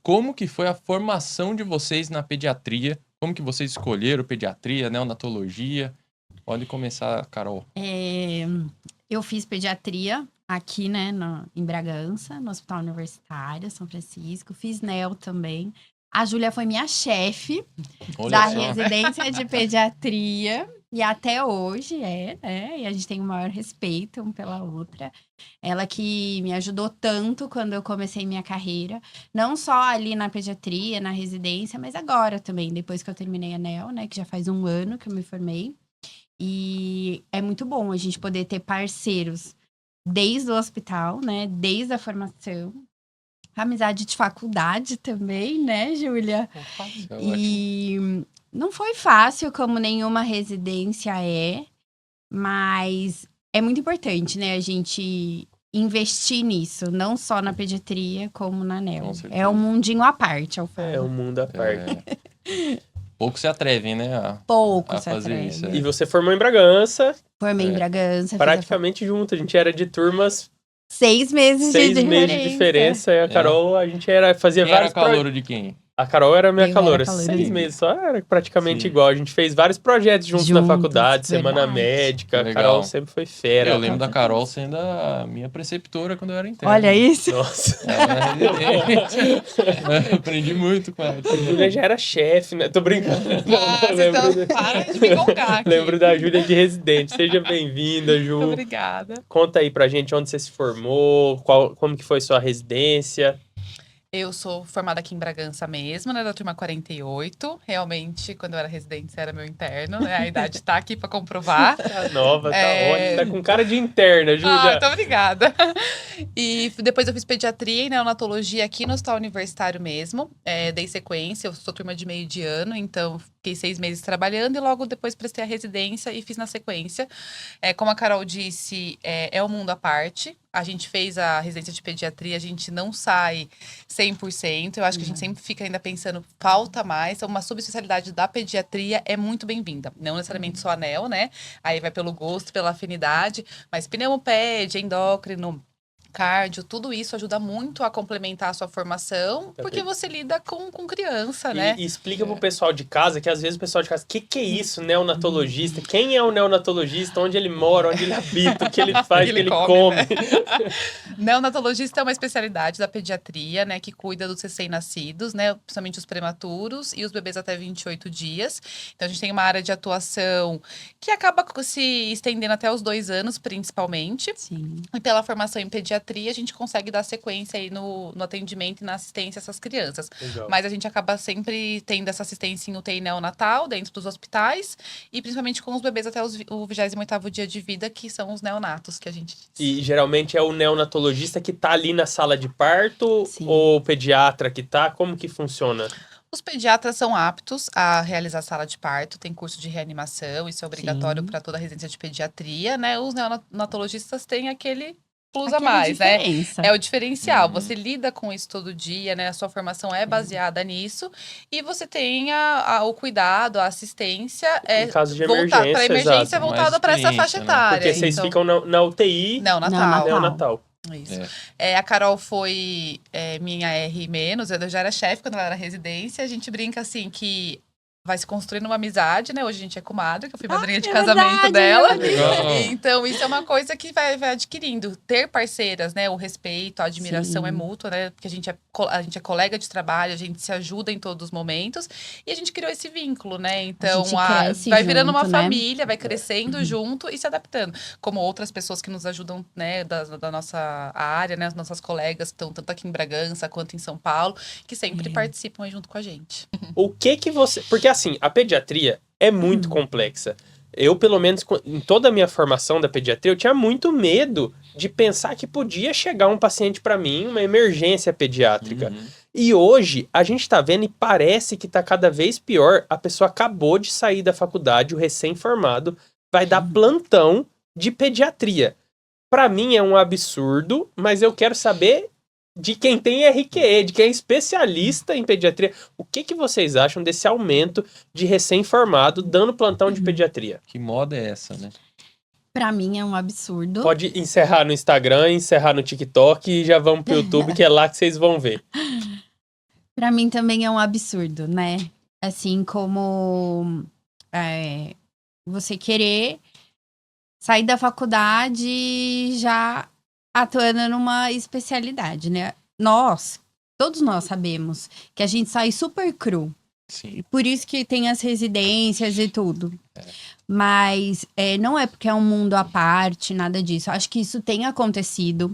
como que foi a formação de vocês na pediatria? Como que vocês escolheram pediatria, neonatologia? Pode começar, Carol. Eu fiz pediatria aqui, né, em Bragança, no Hospital Universitário, São Francisco. Fiz neo também. A Júlia foi minha chefe da residência de pediatria. E até hoje né? E a gente tem o maior respeito uma pela outra. Ela que me ajudou tanto quando eu comecei minha carreira. Não só ali na pediatria, na residência, mas agora também, depois que eu terminei a neo, né? Que já faz 1 ano que eu me formei. E é muito bom a gente poder ter parceiros desde o hospital, né? Desde a formação. Amizade de faculdade também, né, Júlia? E não foi fácil, como nenhuma residência mas é muito importante, né, a gente investir nisso, não só na pediatria, como na neo. É um mundinho à parte, eu falo. É um mundo à parte. Poucos se atrevem, né? A fazer isso. E você formou em Bragança. Formei em Bragança. Praticamente junto. A gente era de turmas... 6 meses de diferença. E a Carol, a gente fazia quem vários... Era calouro de quem? A Carol era minha caloura. 6 meses só, era praticamente igual. A gente fez vários projetos juntos na faculdade, semana médica. A Carol sempre foi fera. Eu lembro da Carol sendo a minha preceptora quando eu era interno. Olha isso! Nossa! Eu aprendi muito com ela. A Júlia já era chefe, né? Tô brincando. Para de me gongar aqui. Lembro da Júlia de residente. Seja bem-vinda, Ju. Obrigada. Conta aí pra gente onde você se formou, como que foi sua residência. Eu sou formada aqui em Bragança mesmo, né, da turma 48. Realmente, quando eu era residente, era meu interno, né? A idade tá aqui pra comprovar. Tá nova, tá ótima. Tá com cara de interna, Júlia. Muito obrigada. E depois eu fiz pediatria e neonatologia aqui no Hospital Universitário mesmo. Dei sequência, eu sou turma de meio de ano, então fiquei 6 meses trabalhando e logo depois prestei a residência e fiz na sequência. Como a Carol disse, é um mundo à parte. A gente fez a residência de pediatria, a gente não sai 100%. Eu acho que a gente sempre fica ainda pensando, falta mais. Então, uma subespecialidade da pediatria é muito bem-vinda. Não necessariamente só anel, né? Aí vai pelo gosto, pela afinidade. Mas pneumoped, endócrino, cardio, tudo isso ajuda muito a complementar a sua formação, porque você lida com criança, né? E explica pro pessoal de casa, que às vezes o pessoal de casa, que é isso, neonatologista? Quem é o neonatologista? Onde ele mora, onde ele habita, o que ele faz, o que ele come? Né? Neonatologista é uma especialidade da pediatria, né, que cuida dos recém-nascidos, né, principalmente os prematuros e os bebês até 28 dias. Então, a gente tem uma área de atuação que acaba se estendendo até os 2 anos, principalmente. Sim. E pela formação em pediatria, a gente consegue dar sequência aí no atendimento e na assistência a essas crianças. Legal. Mas a gente acaba sempre tendo essa assistência em UTI neonatal dentro dos hospitais e principalmente com os bebês até o 28º dia de vida, que são os neonatos que a gente diz. E geralmente é o neonatologista que tá ali na sala de parto. Sim. Ou o pediatra que tá? Como que funciona? Os pediatras são aptos a realizar sala de parto, tem curso de reanimação, isso é obrigatório para toda a residência de pediatria, né? Os neonatologistas têm aquele plus a mais, né? É o diferencial. Você lida com isso todo dia, né? A sua formação é baseada nisso. E você tem o cuidado, a assistência. Em caso de emergência, para emergência voltada para essa faixa etária. Porque vocês ficam na UTI. Neonatal. Isso. A Carol foi minha R-, eu já era chefe quando ela era residência. A gente brinca assim que vai se construindo uma amizade, né? Hoje a gente é comadre, que eu fui madrinha de casamento dela. Então, isso é uma coisa que vai adquirindo. Ter parceiras, né? O respeito, a admiração é mútua, né? Porque a gente é colega de trabalho, a gente se ajuda em todos os momentos. E a gente criou esse vínculo, né? Então, vai virando uma família, vai crescendo junto e se adaptando. Como outras pessoas que nos ajudam, né? Da nossa área, né? As nossas colegas que estão tanto aqui em Bragança quanto em São Paulo, que sempre participam aí junto com a gente. O que você... Porque assim, a pediatria é muito complexa. Eu, pelo menos, em toda a minha formação da pediatria, eu tinha muito medo de pensar que podia chegar um paciente para mim, uma emergência pediátrica. E hoje, a gente tá vendo e parece que tá cada vez pior. A pessoa acabou de sair da faculdade, o recém-formado, vai dar plantão de pediatria. Para mim é um absurdo, mas eu quero saber de quem tem RQE, de quem é especialista em pediatria. O que vocês acham desse aumento de recém-formado dando plantão de pediatria? Que moda é essa, né? Pra mim é um absurdo. Pode encerrar no Instagram, encerrar no TikTok e já vamos pro YouTube, que é lá que vocês vão ver. Pra mim também é um absurdo, né? Assim como você querer sair da faculdade já atuando numa especialidade, né? Todos nós sabemos que a gente sai super cru. Sim. Por isso que tem as residências e tudo. Mas não é porque é um mundo à parte, nada disso. Acho que isso tem acontecido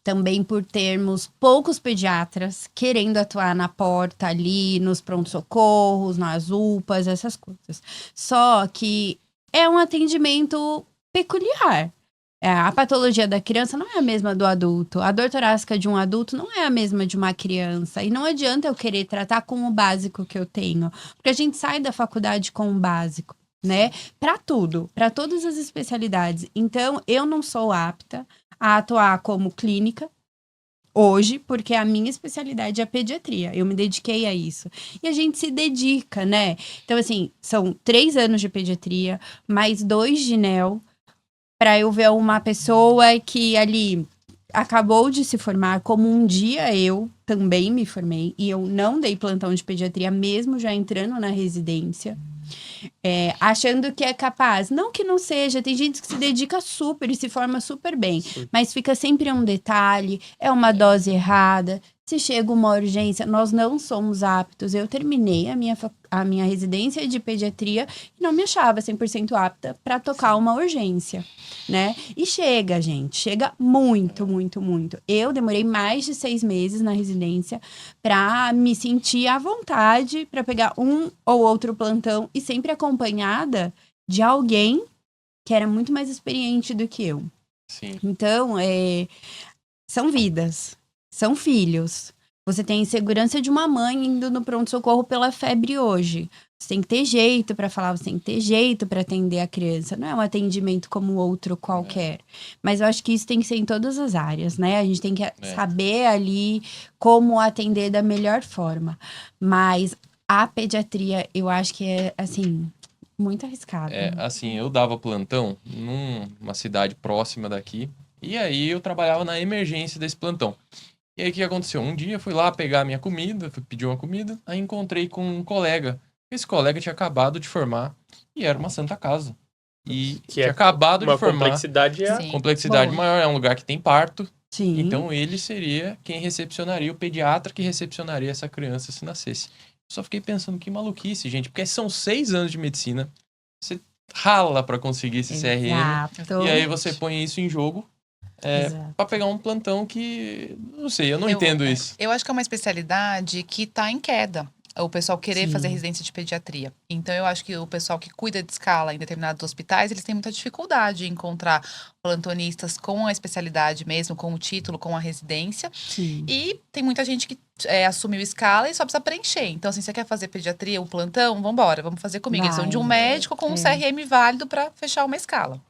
também por termos poucos pediatras querendo atuar na porta ali, nos pronto-socorros, nas UPAs, essas coisas. Só que é um atendimento peculiar. A patologia da criança não é a mesma do adulto. A dor torácica de um adulto não é a mesma de uma criança. E não adianta eu querer tratar com o básico que eu tenho. Porque a gente sai da faculdade com o básico, né? Para tudo, para todas as especialidades. Então, eu não sou apta a atuar como clínica hoje, porque a minha especialidade é a pediatria. Eu me dediquei a isso. E a gente se dedica, né? Então, assim, são 3 anos de pediatria, mais 2 de neo, para eu ver uma pessoa que ali acabou de se formar, como um dia eu também me formei, e eu não dei plantão de pediatria, mesmo já entrando na residência, achando que é capaz. Não que não seja, tem gente que se dedica super e se forma super bem, mas fica sempre um detalhe, é uma dose errada. Se chega uma urgência, nós não somos aptos. Eu terminei a minha residência de pediatria e não me achava 100% apta para tocar uma urgência, né? E chega, gente. Chega muito, muito, muito. Eu demorei mais de 6 meses na residência para me sentir à vontade para pegar um ou outro plantão e sempre acompanhada de alguém que era muito mais experiente do que eu. Sim. Então, são vidas. São filhos. Você tem a insegurança de uma mãe indo no pronto-socorro pela febre hoje. Você tem que ter jeito para falar, você tem que ter jeito para atender a criança. Não é um atendimento como outro qualquer. Mas eu acho que isso tem que ser em todas as áreas, né? A gente tem que saber ali como atender da melhor forma. Mas a pediatria, eu acho que é, assim, muito arriscado. Assim, eu dava plantão numa cidade próxima daqui. E aí eu trabalhava na emergência desse plantão. E aí o que aconteceu? Um dia eu fui lá pegar a minha comida, fui pedir uma comida, aí encontrei com um colega. Esse colega tinha acabado de formar e era uma Santa Casa. E tinha acabado de formar. Complexidade maior, é um lugar que tem parto. Sim. Então ele seria quem recepcionaria, o pediatra que recepcionaria essa criança se nascesse. Só fiquei pensando, que maluquice, gente, porque são 6 anos de medicina, você rala pra conseguir esse CRM, e aí você põe isso em jogo pra pegar um plantão que, não sei, eu não entendo isso. Eu acho que é uma especialidade que tá em queda. O pessoal querer fazer residência de pediatria. Então, eu acho que o pessoal que cuida de escala em determinados hospitais, eles têm muita dificuldade em encontrar plantonistas com a especialidade mesmo, com o título, com a residência. Sim. E tem muita gente que assumiu escala e só precisa preencher. Então, assim, você quer fazer pediatria, um plantão? Vambora, vamos fazer comigo. Eles são de um médico com um CRM válido para fechar uma escala.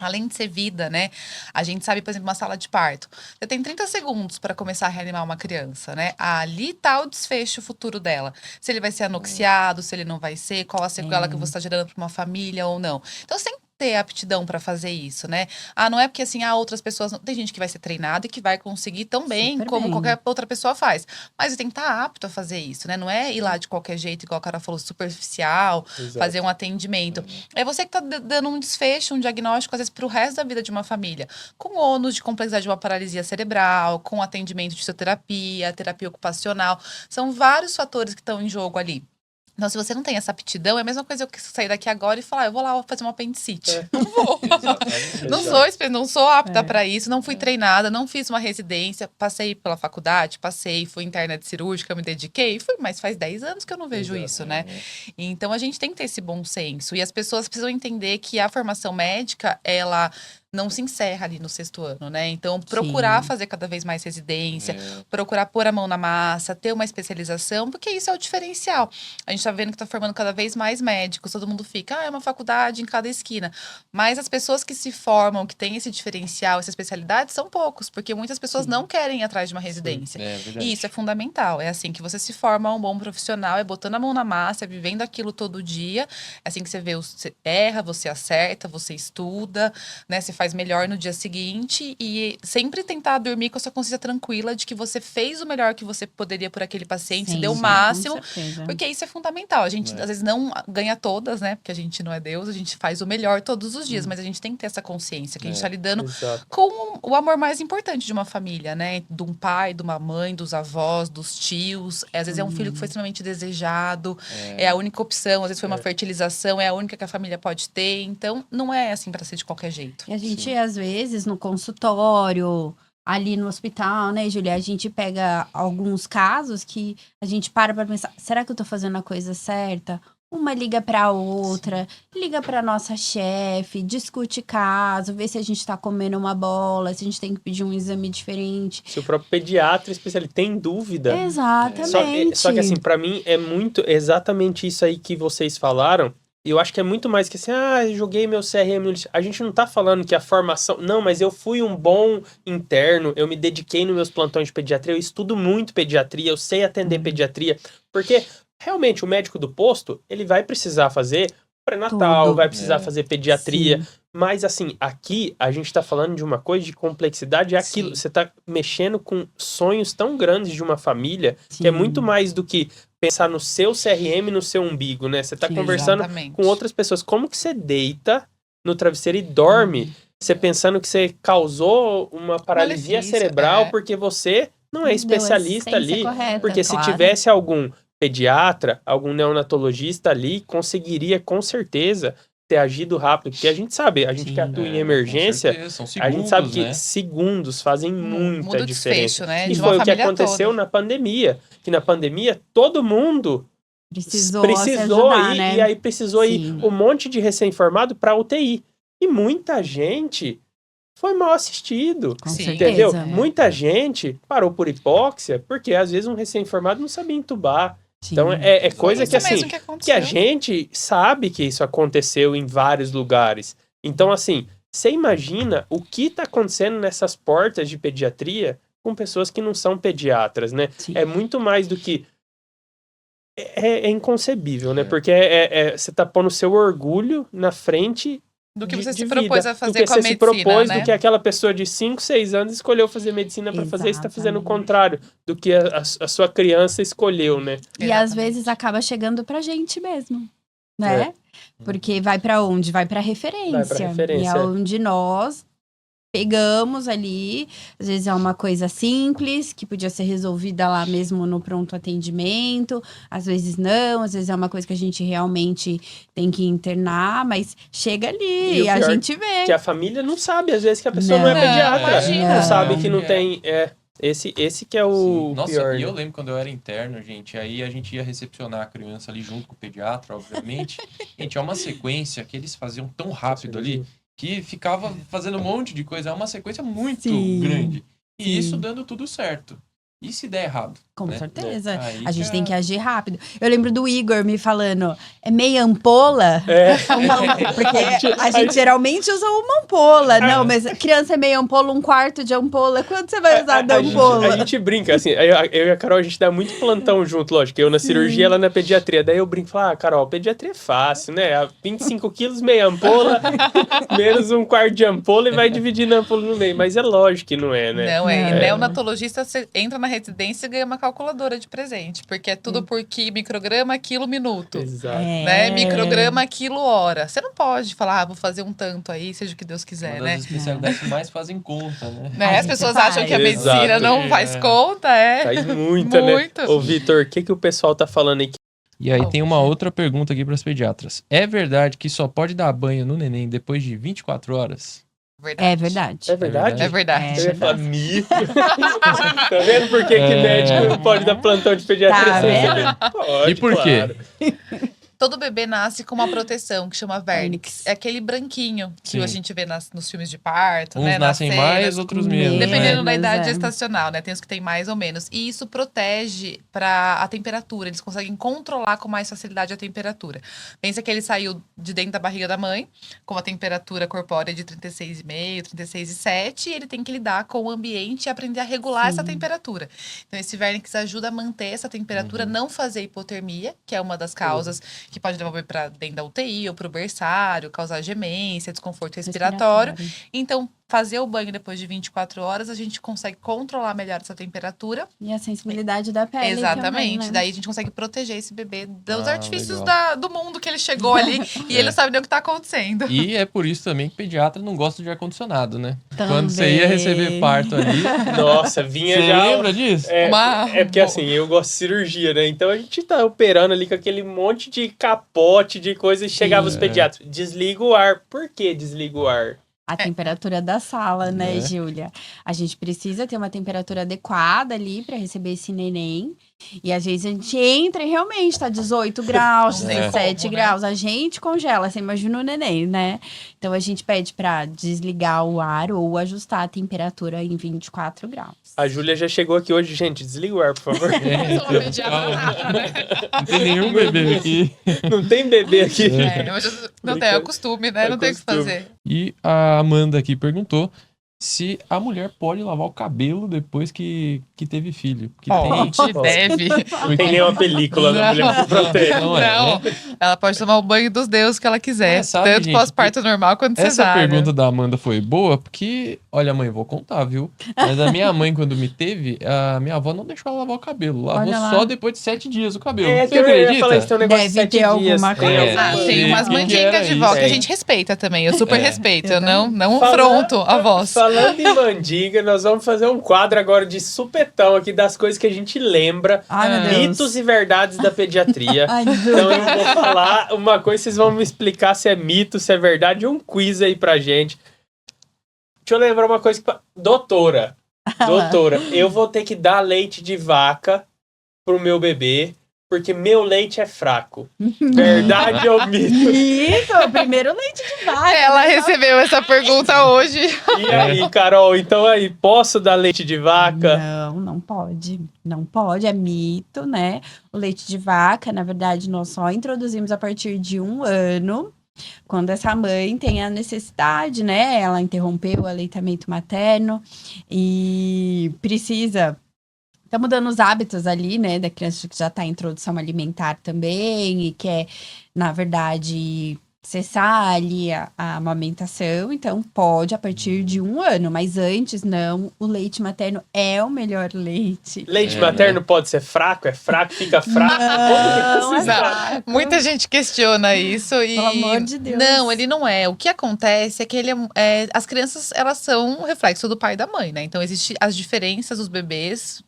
Além de ser vida, né? A gente sabe, por exemplo, uma sala de parto. Você tem 30 segundos para começar a reanimar uma criança, né? Ali tá o desfecho futuro dela. Se ele vai ser anoxiado, se ele não vai ser, qual a sequela que você está gerando para uma família ou não. Então, você tem que ter aptidão para fazer isso, né? Não é porque assim, outras pessoas... Tem gente que vai ser treinada e que vai conseguir tão bem como qualquer outra pessoa faz. Mas você tem que estar apto a fazer isso, né? Não é ir lá de qualquer jeito, igual a cara falou, superficial, fazer um atendimento. É você que tá dando um desfecho, um diagnóstico, às vezes, pro resto da vida de uma família. Com ônus de complexidade de uma paralisia cerebral, com atendimento de fisioterapia, terapia ocupacional. São vários fatores que estão em jogo ali. Então, se você não tem essa aptidão, é a mesma coisa eu sair daqui agora e falar, eu vou lá fazer uma apendicite. Não vou. Não sou apta para isso, não fui treinada, não fiz uma residência, passei pela faculdade, fui interna de cirúrgica, me dediquei, mas faz 10 anos que eu não vejo isso, né? Então, a gente tem que ter esse bom senso. E as pessoas precisam entender que a formação médica, ela não se encerra ali no 6º ano, né? Então, procurar fazer cada vez mais residência, procurar pôr a mão na massa, ter uma especialização, porque isso é o diferencial. A gente tá vendo que tá formando cada vez mais médicos, todo mundo fica, é uma faculdade em cada esquina. Mas as pessoas que se formam, que têm esse diferencial, essa especialidade, são poucos, porque muitas pessoas não querem ir atrás de uma residência. E isso é fundamental. É assim que você se forma um bom profissional, é botando a mão na massa, é vivendo aquilo todo dia. É assim que você vê, você erra, você acerta, você estuda, né? Você faz melhor no dia seguinte e sempre tentar dormir com a sua consciência tranquila de que você fez o melhor que você poderia por aquele paciente, se deu o Sim, máximo, com certeza. porque isso é fundamental. A gente, às vezes, não ganha todas, né? Porque a gente não é Deus, a gente faz o melhor todos os dias, mas a gente tem que ter essa consciência que a gente tá lidando Exato. com o amor mais importante de uma família, né? De um pai, de uma mãe, dos avós, dos tios. Às vezes é um filho que foi extremamente desejado, é a única opção, às vezes foi uma fertilização, é a única que a família pode ter. Então, não é assim pra ser de qualquer jeito. E a gente, às vezes, no consultório, ali no hospital, né, Julia? A gente pega alguns casos que a gente para pensar, será que eu tô fazendo a coisa certa? Uma liga pra outra, liga pra nossa chefe, discute caso, vê se a gente tá comendo uma bola, se a gente tem que pedir um exame diferente. Se o próprio pediatra especialista tem dúvida. Exatamente. Só que assim, pra mim é muito exatamente isso aí que vocês falaram. E eu acho que é muito mais que assim, eu joguei meu CRM no lixo. A gente não tá falando que a formação... Não, mas eu fui um bom interno, eu me dediquei nos meus plantões de pediatria, eu estudo muito pediatria, eu sei atender pediatria. Porque, realmente, o médico do posto, ele vai precisar fazer pré-natal, Tudo. vai precisar fazer pediatria. Sim. Mas, assim, aqui a gente tá falando de uma coisa de complexidade, é aquilo. Sim. Você tá mexendo com sonhos tão grandes de uma família, que é muito mais do que pensar no seu CRM, no seu umbigo, né? Você tá Sim, conversando exatamente. com outras pessoas. Como que você deita no travesseiro e dorme, você pensando que você causou uma paralisia Malefício, cerebral porque você não é Deu especialista assistência ali. correta, Porque se claro. tivesse algum pediatra, algum neonatologista ali, conseguiria com certeza ter agido rápido. Porque a gente sabe, a gente que atua em emergência, São a segundos, gente sabe que né? segundos fazem muita Muda o diferença. desfecho, né? E De uma foi o que família aconteceu toda. na pandemia. Que na pandemia, todo mundo Precisou se precisou ajudar, ir, né? e aí precisou ir Sim. um monte de recém-formado para UTI. E muita gente foi mal assistido. Com Sim. certeza. Entendeu? Muita gente parou por hipóxia, porque às vezes um recém-formado não sabia entubar. Sim. Então é coisa Isso que assim, mesmo que que aconteceu. a gente sabe que isso aconteceu em vários lugares. Então assim, você imagina o que tá acontecendo nessas portas de pediatria com pessoas que não são pediatras, né? Sim. É muito mais do que... É inconcebível, né? Porque você tá pondo o seu orgulho na frente Do que de você se vida, propôs a do fazer que com a você se medicina, propôs, né? do que aquela pessoa de 5, 6 anos escolheu fazer medicina para fazer, e você tá fazendo o Exatamente. contrário do que a sua criança escolheu, né? E às Exatamente. vezes acaba chegando pra gente mesmo, né? Porque vai pra onde? Vai pra referência. Vai pra referência, E é onde nós pegamos ali. Às vezes é uma coisa simples, que podia ser resolvida lá mesmo no pronto atendimento. Às vezes não, às vezes é uma coisa que a gente realmente tem que internar, mas chega ali E o e a pior gente vê. Que a família não sabe, às vezes, que a pessoa não é Não, pediatra. imagina. Não sabe que não É. tem... Esse que é o Sim. Nossa, pior. e eu né? lembro quando eu era interno, gente, aí a gente ia recepcionar a criança ali junto com o pediatra, obviamente. Gente, é uma sequência que eles faziam tão rápido ali, que ficava fazendo um monte de coisa. É uma sequência muito Sim, grande. E sim. isso dando tudo certo. E se der errado? Com né? certeza. Aí A gente que tem que agir rápido. Eu lembro do Igor me falando, é meia ampola? Porque a gente geralmente usa uma ampola. Não, mas criança é meia ampola, um quarto de ampola. Quanto você vai usar da ampola? A gente brinca, assim, eu e a Carol, a gente dá muito plantão junto, lógico. Eu na cirurgia, ela na pediatria. Daí eu brinco e falo, Carol, pediatria é fácil, né? 25 quilos, meia ampola, menos um quarto de ampola e vai dividindo a ampola no meio. Mas é lógico que não é, né? Não, E É. neonatologista, você entra na residência e ganha uma calculadora de presente. Porque é tudo por micrograma, quilo, minuto. Exato. Né? Micrograma, quilo, hora. Você não pode falar, vou fazer um tanto aí, seja o que Deus quiser, uma né? das especialidades que mais fazem conta, né? Né? A As gente pessoas faz. acham que a Exato. medicina não faz É. conta, Faz muita, Muito. né? Ô, Vitor, o que o pessoal tá falando aí? E aí tem uma outra pergunta aqui para as pediatras. É verdade que só pode dar banho no neném depois de 24 horas? É verdade. É verdade? É verdade. Eu ia falar mito. Tá vendo por que É. médico não pode dar plantão de pediatria Tá sem vendo? saber? Pode, E por quê? claro. Todo bebê nasce com uma proteção que chama vernix. É aquele branquinho que Sim. a gente vê nos filmes de parto, Uns né? nas nascem cenas. mais, outros menos. Dependendo né? da idade é. gestacional, né? Tem os que tem mais ou menos. E isso protege para a temperatura. Eles conseguem controlar com mais facilidade a temperatura. Pensa que ele saiu de dentro da barriga da mãe, com a temperatura corpórea de 36,5, 36,7, e ele tem que lidar com o ambiente e aprender a regular essa temperatura. Então, esse vernix ajuda a manter essa temperatura, não fazer hipotermia, que é uma das causas que pode levar o bebê pra dentro da UTI ou pro berçário, causar gemência, desconforto respiratório. Então, fazer o banho depois de 24 horas, a gente consegue controlar melhor essa temperatura. E a sensibilidade da pele Exatamente. também, né? Daí a gente consegue proteger esse bebê dos Ah, artifícios legal. do mundo que ele chegou ali e ele não sabe nem o que tá acontecendo. E é por isso também que pediatra não gosta de ar-condicionado, né? Também. Quando você ia receber parto ali, Nossa, vinha você já... lembra disso? É porque assim, eu gosto de cirurgia, né? Então a gente tá operando ali com aquele monte de capote de coisa e chegava os pediatras. Desliga o ar. Por que desliga o ar? A temperatura da sala, né, É. Júlia? A gente precisa ter uma temperatura adequada ali para receber esse neném. E às vezes a gente entra e realmente tá 18 graus, Não tem 17 como, né? graus. A gente congela, você imagina o neném, né? Então a gente pede para desligar o ar ou ajustar a temperatura em 24 graus. A Júlia já chegou aqui hoje. Gente, desliga o ar, por favor. Eu sou uma pediatra nata, né? Não tem nenhum bebê aqui. Não tem bebê aqui. Mas não tem, é o costume, né? É Não tem o que costume. fazer. E a Amanda aqui perguntou se a mulher pode lavar o cabelo depois que teve filho. Que Pode, Ó. deve. Não tem nenhuma película da mulher que protege. Não é, Não, né? ela pode tomar o banho dos deuses que ela quiser. Mas sabe, Tanto gente, pós-parto normal quanto Essa cesárea. pergunta da Amanda foi boa, porque, olha, mãe, vou contar, viu? Mas a minha mãe, quando me teve, a minha avó não deixou ela lavar o cabelo. Lavou Olha lá. só depois de 7 dias o cabelo. É, Você que eu ia acredita? falar isso, tem um negócio de Deve 7 ter dias. alguma Tem coisa. alguma Tem umas Que era mandingas de isso? vó que a Tem. gente respeita também. Eu super É. respeito. Eu Eu não Falando- afronto a voz. Falando em mandinga, nós vamos fazer um quadro agora de supetão aqui das coisas que a gente lembra. Ai, meu Deus. Mitos e verdades da pediatria. Ai, Deus. Então eu vou falar uma coisa, vocês vão me explicar se é mito, se é verdade, um quiz aí pra gente. Deixa eu lembrar uma coisa. Doutora, eu vou ter que dar leite de vaca pro meu bebê, porque meu leite é fraco. Verdade ou mito? Isso, o primeiro leite de vaca. Ela recebeu essa pergunta hoje. E aí, Carol, então aí, posso dar leite de vaca? Não, não pode. Não pode, é mito, né? O leite de vaca, na verdade, nós só introduzimos a partir de 1 ano. Quando essa mãe tem a necessidade, né? Ela interrompeu o aleitamento materno e precisa. Tá mudando os hábitos ali, né? Da criança que já tá em introdução alimentar também e quer, na verdade, cessar ali a amamentação. Então, pode a partir de 1 ano, mas antes não. O leite materno é o melhor leite. Leite É, materno pode ser fraco? É fraco, fica fraco? Não, é Não. fraco. Muita gente questiona isso e... Pelo amor de Deus. Não, ele não é. O que acontece é que ele as crianças, elas são um reflexo do pai e da mãe, né? Então, existem as diferenças dos bebês,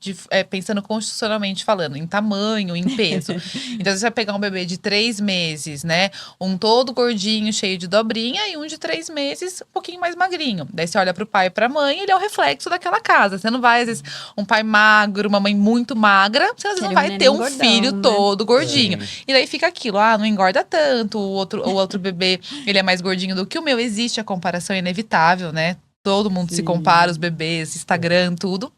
pensando constitucionalmente falando, em tamanho, em peso. Então, você vai pegar um bebê de 3 meses, né? Um todo gordinho, cheio de dobrinha, e um de 3 meses, um pouquinho mais magrinho. Daí você olha pro pai e pra mãe, ele é o reflexo daquela casa. Você não vai, às vezes, um pai magro, uma mãe muito magra, você às vezes não Querer um vai neném ter um gordão, filho né? todo gordinho. Sim. E daí fica aquilo, não engorda tanto, o outro bebê, ele é mais gordinho do que o meu. Existe a comparação inevitável, né? Todo mundo se Sim. compara, os bebês, Instagram, tudo.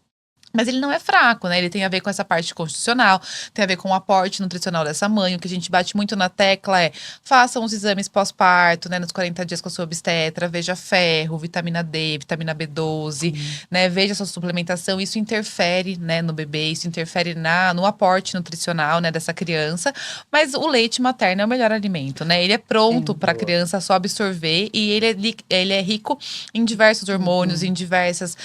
Mas ele não é fraco, né? Ele tem a ver com essa parte constitucional, tem a ver com o aporte nutricional dessa mãe. O que a gente bate muito na tecla é: façam os exames pós-parto, né? Nos 40 dias com a sua obstetra, veja ferro, vitamina D, vitamina B12, né? Veja a sua suplementação. Isso interfere, né, no bebê, isso interfere no aporte nutricional, né, dessa criança. Mas o leite materno é o melhor alimento, né? Ele é pronto para a criança só absorver e ele é rico em diversos hormônios, em diversas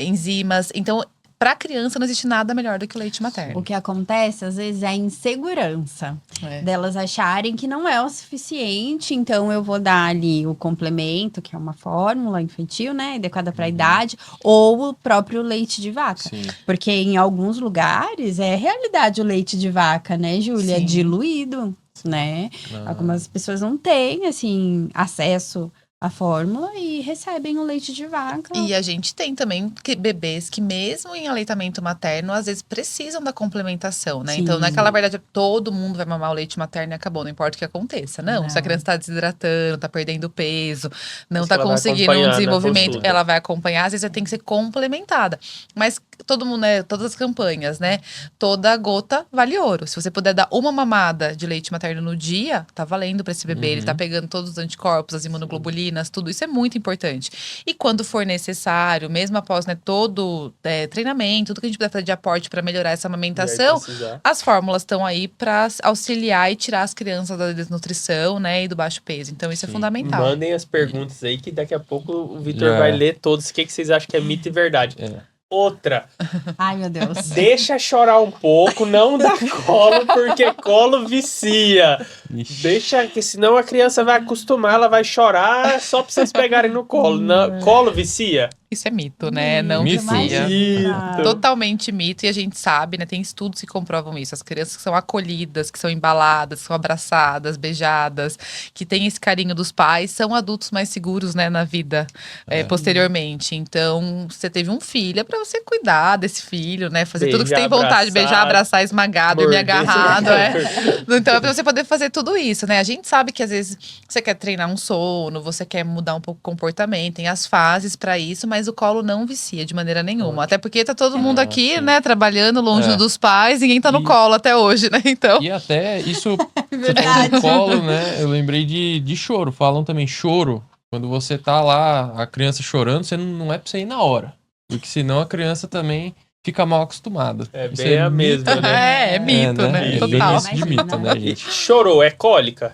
enzimas. Então, para a criança não existe nada melhor do que o leite materno. O que acontece, às vezes, é a insegurança. Delas acharem que não é o suficiente, então eu vou dar ali o complemento, que é uma fórmula infantil, né, adequada para a idade, ou o próprio leite de vaca. Sim. Porque em alguns lugares é realidade o leite de vaca, né, Júlia? É Sim. diluído, né? Algumas pessoas não têm, assim, acesso à fórmula e recebem o leite de vaca. E a gente tem também bebês que mesmo em aleitamento materno, às vezes precisam da complementação, né? Sim. Então, naquela verdade, todo mundo vai mamar o leite materno e acabou, não importa o que aconteça. Não, se a criança tá desidratando, tá perdendo peso, não Mas tá ela vai conseguindo acompanhar um na desenvolvimento, consulta. ela vai acompanhar, às vezes ela tem que ser complementada. Mas todo mundo, né? Todas as campanhas, né? Toda gota vale ouro. Se você puder dar uma mamada de leite materno no dia, tá valendo pra esse bebê. Ele tá pegando todos os anticorpos, as imunoglobulinas, tudo isso é muito importante. E quando for necessário, mesmo após, né, todo treinamento, tudo que a gente puder fazer de aporte pra melhorar essa amamentação, as fórmulas estão aí pra auxiliar e tirar as crianças da desnutrição, né? E do baixo peso. Então isso é fundamental. Mandem as perguntas aí que daqui a pouco o Vitor vai ler todos. O que vocês acham que é mito e verdade? Outra. Ai, meu Deus. Deixa chorar um pouco, não dá colo, porque colo vicia. Deixa, que senão a criança vai acostumar, ela vai chorar só pra vocês pegarem no colo. Colo vicia? Isso é mito, né? Não Mito. vicia. Mito. Totalmente mito, e a gente sabe, né? Tem estudos que comprovam isso. As crianças que são acolhidas, que são embaladas, que são abraçadas, beijadas, que têm esse carinho dos pais, são adultos mais seguros, né, na vida, posteriormente. Então, você teve um filho, é pra você cuidar desse filho, né? Fazer tudo que você tem vontade, beijar, abraçar, esmagar, dormir agarrado, Então, é pra você poder fazer tudo isso, né? A gente sabe que às vezes você quer treinar um sono, você quer mudar um pouco o comportamento, tem as fases pra isso, mas o colo não vicia de maneira nenhuma. Até porque tá todo mundo aqui, né, trabalhando longe dos pais, ninguém tá no colo até hoje, né? Então. E até isso, você falou do colo, né? Eu lembrei de choro. Falam também choro. Quando você tá lá, a criança chorando, você não é pra você ir na hora. Porque senão a criança também fica mal acostumada. É Isso bem a mesma, né? É mito, né? É Total. bem esse de mito, né, gente? Chorou, é cólica?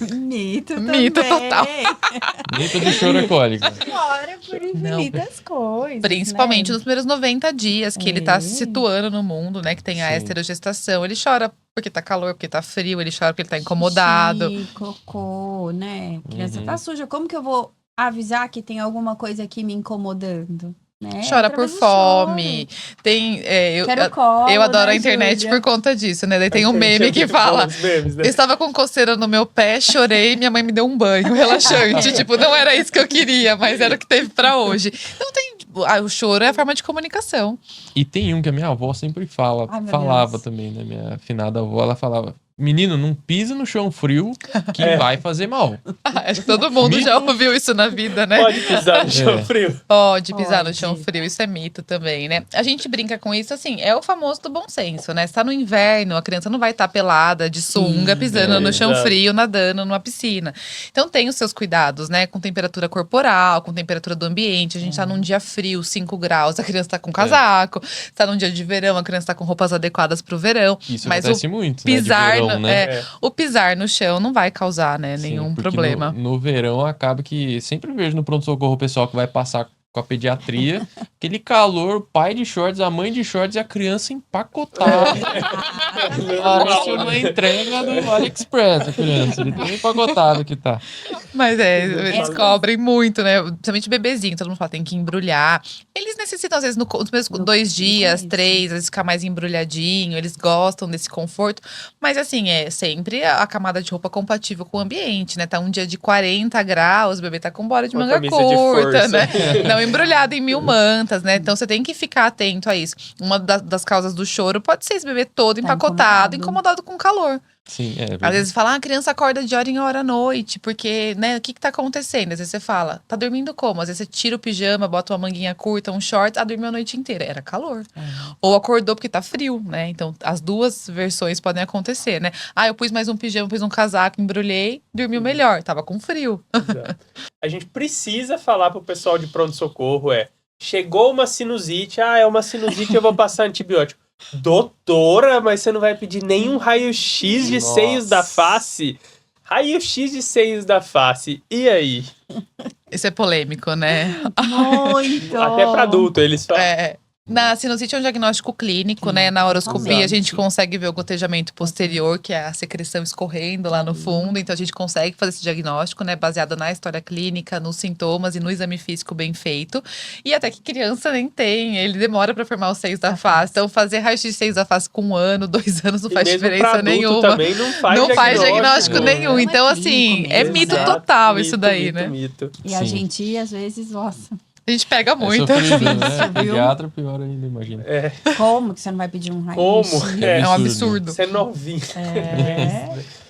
Mito também. Mito total. Mito de choro é cólica. Fora por infinitas coisas. Principalmente né? nos primeiros 90 dias que ele tá se situando no mundo, né? Que tem a esterogestação. Ele chora porque tá calor, porque tá frio, ele chora porque ele tá incomodado. Xixi, cocô, né? A criança tá suja. Como que eu vou avisar que tem alguma coisa aqui me incomodando? Né? Chora por Através do fome. choro. Tem, Quero colo, eu adoro né, a internet Júlia? por conta disso, né? Daí tem um meme que fala: Memes, né? eu estava com coceira no meu pé, chorei, minha mãe me deu um banho relaxante. Tipo, não era isso que eu queria, mas era o que teve pra hoje. Então tem. O choro é a forma de comunicação. E tem um que a minha avó sempre Ai, meu falava Deus. também, né? Minha afinada avó, ela falava: menino, não pisa no chão frio que vai fazer mal. Acho que todo mundo já ouviu isso na vida, né? Pode pisar no chão frio. Pode pisar no Pode. chão frio, isso é mito também, né? A gente brinca com isso, assim, é o famoso do bom senso, né? Se tá no inverno, a criança não vai estar pelada, de sunga, pisando no chão exato. frio, nadando numa piscina. Então tem os seus cuidados, né? Com temperatura corporal, com temperatura do ambiente. A gente tá num dia frio, 5 graus, a criança tá com casaco. Tá num dia de verão, a criança tá com roupas adequadas pro verão. Isso Mas acontece muito, pisar, né? De verão, né? o pisar no chão não vai causar, né, Sim, nenhum porque problema. No verão acaba que sempre vejo no pronto-socorro o pessoal que vai passar com a pediatria, aquele calor, pai de shorts, a mãe de shorts e a criança empacotada. Parece uma entrega do AliExpress, a criança, de tão empacotado que tá. Mas eles cobrem muito, né? Principalmente bebezinho, todo mundo fala, tem que embrulhar. Eles necessitam, às vezes, nos primeiros 2 dias, 3, às vezes ficar mais embrulhadinho, eles gostam desse conforto. Mas assim, é sempre a camada de roupa compatível com o ambiente, né? Tá um dia de 40 graus, o bebê tá com bora de Uma manga camisa de curta, força. né? Não embrulhado em 1000 mantas, né? Então você tem que ficar atento a isso. Uma das causas do choro pode ser esse bebê todo empacotado, incomodado com calor. Sim, Às vezes fala, a criança acorda de hora em hora à noite, porque, né, o que tá acontecendo? Às vezes você fala, tá dormindo como? Às vezes você tira o pijama, bota uma manguinha curta, um short, dormiu a noite inteira. Era calor. Ou acordou porque tá frio, né? Então, as duas versões podem acontecer, né? Eu pus mais um pijama, pus um casaco, embrulhei, dormiu melhor, tava com frio. Exato. A gente precisa falar pro pessoal de pronto-socorro, chegou uma sinusite, é uma sinusite, eu vou passar antibiótico. Doutora, mas você não vai pedir nenhum raio-x de seios da face? Raio-x de seios da face, e aí? Isso é polêmico, né? Muito! Até pra adulto, eles falam. Na sinusite é um diagnóstico clínico, né? Na horoscopia a Exato. gente consegue ver o gotejamento posterior, que é a secreção escorrendo lá no fundo. Então a gente consegue fazer esse diagnóstico, né? Baseado na história clínica, nos sintomas e no exame físico bem feito. E até que criança nem tem, ele demora pra formar os seios da face. Então fazer raio-x de seios da face com 1 ano, 2 anos não E faz mesmo pra diferença adulto nenhuma. também não faz diagnóstico nenhum. Não é Então, clínico assim, é mesmo. mito Exato, total mito, isso daí, mito, né? Mito. E a Sim. gente, às vezes, nossa, A gente pega muito. É sofrido, né? Difícil, viu? Pediatra, pior ainda, imagina. como que você não vai pedir um raio? Como? É um absurdo. Você é novinho. É.